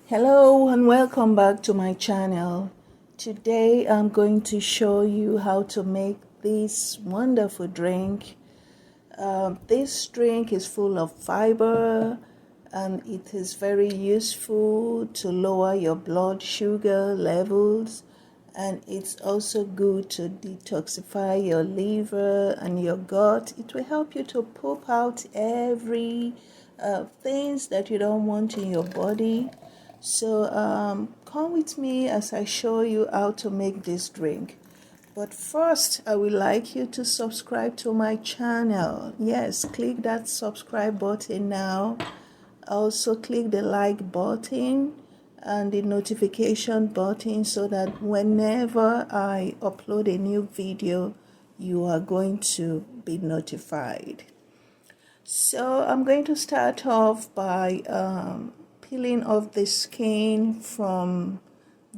Hello and welcome back to my channel. Today I'm going to show you how to make this wonderful drink. This drink is full of fiber and it is very useful to lower your blood sugar levels, and it's also good to detoxify your liver and your gut. It will help you to poop out every things that you don't want in your body. So come with me as I show you how to make this drink. But first, I would like you to subscribe to my channel. Yes, click that subscribe button now. Also click the like button and the notification button so that whenever I upload a new video, you are going to be notified. So I'm going to start off by peeling off the skin from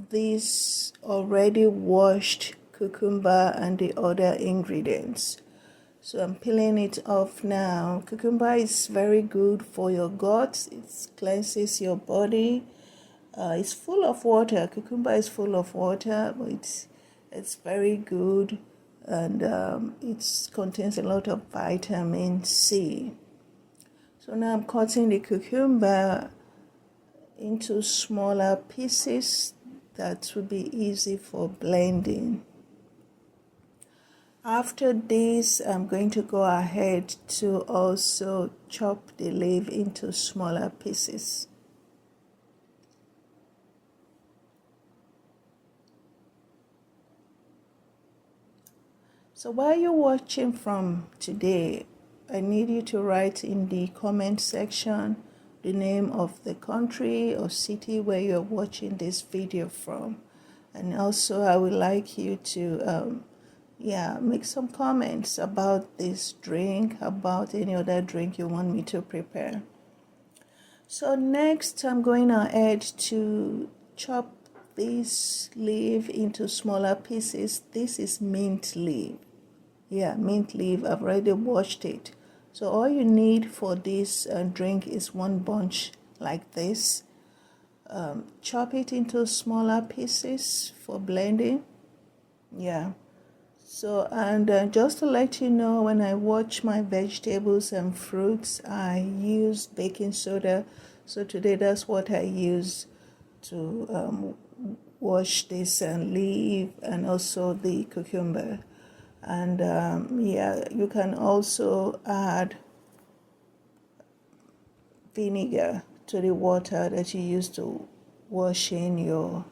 this already washed cucumber and the other ingredients. So I'm peeling it off now. Cucumber is very good for your gut. It cleanses your body. It's full of water. Cucumber is full of water, but it's very good, and it contains a lot of vitamin C. So now I'm cutting the cucumber into smaller pieces that will be easy for blending. After this, I'm going to go ahead to also chop the leaf into smaller pieces. So while you're watching from today, I need you to write in the comment section the name of the country or city where you're watching this video from. And also I would like you to make some comments about this drink, about any other drink you want me to prepare. So next I'm going ahead to chop this leaf into smaller pieces. This is mint leaf. Mint leaf. I've already washed it. So all you need for this drink is one bunch like this. Chop it into smaller pieces for blending. So, and just to let you know, when I wash my vegetables and fruits, I use baking soda. So today that's what I use to wash this leaf and also the cucumber. And you can also add vinegar to the water that you use to wash in your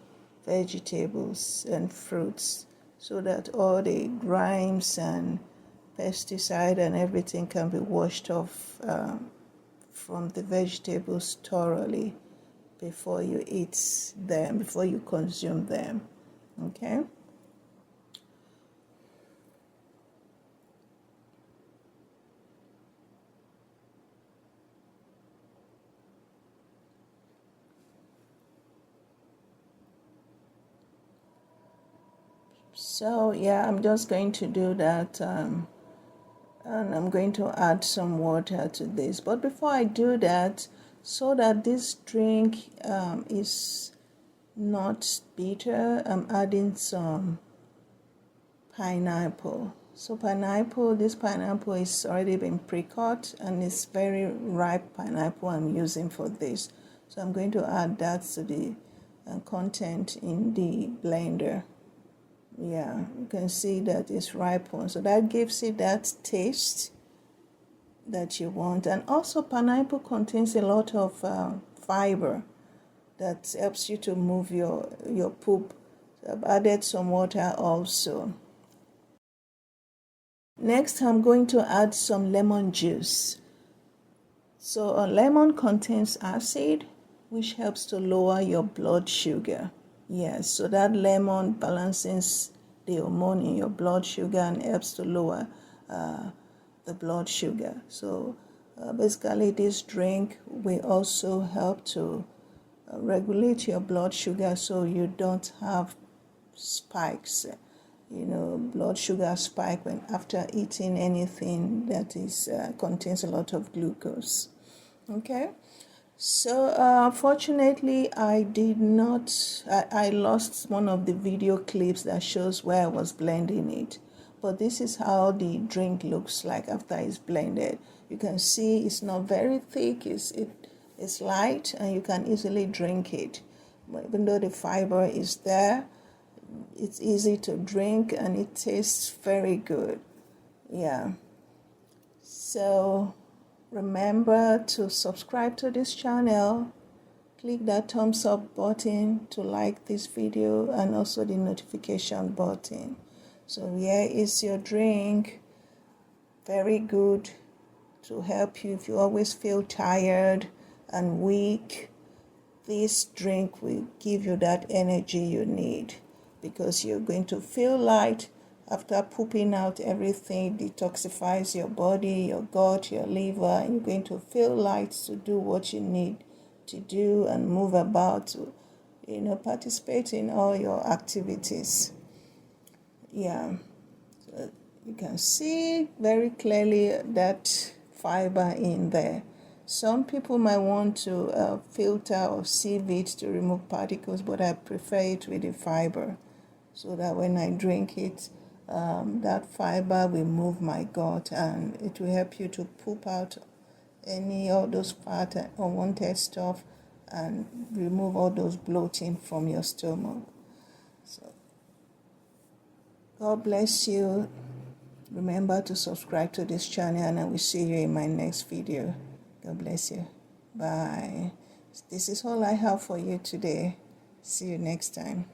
vegetables and fruits, so that all the grimes and pesticide and everything can be washed off from the vegetables thoroughly before you eat them, before you consume them. Okay. So I'm just going to do that, and I'm going to add some water to this. But before I do that, so that this drink is not bitter, I'm adding some pineapple. So this pineapple is already been pre-cut and it's very ripe pineapple I'm using for this. So I'm going to add that to the content in the blender. You can see that it's ripened, so that gives it that taste that you want. And also pineapple contains a lot of fiber that helps you to move your poop. So I've added some water also. Next, I'm going to add some lemon juice. So lemon contains acid, which helps to lower your blood sugar. Yes, so that lemon balances the hormone in your blood sugar and helps to lower the blood sugar. So basically this drink will also help to regulate your blood sugar so you don't have spikes, blood sugar spike when after eating anything that is contains a lot of glucose. Okay. So unfortunately, I lost one of the video clips that shows where I was blending it. But this is how the drink looks like after it's blended. You can see it's not very thick, it's light, and you can easily drink it. But even though the fiber is there, it's easy to drink and it tastes very good. Yeah. So remember to subscribe to this channel. Click that thumbs up button to like this video and also the notification button. So here is your drink. Very good to help you if you always feel tired and weak. This drink will give you that energy you need because you're going to feel light after pooping out everything. Detoxifies your body, your gut, your liver, and you're going to feel light to do what you need to do and move about to, participate in all your activities. Yeah, so you can see very clearly that fiber in there. Some people might want to filter or sieve it to remove particles, but I prefer it with the fiber so that when I drink it, that fiber will move my gut and it will help you to poop out any of those fat and unwanted stuff and remove all those bloating from your stomach. So God bless you. Remember to subscribe to this channel and I will see you in my next video. God bless you. Bye. This is all I have for you today. See you next time.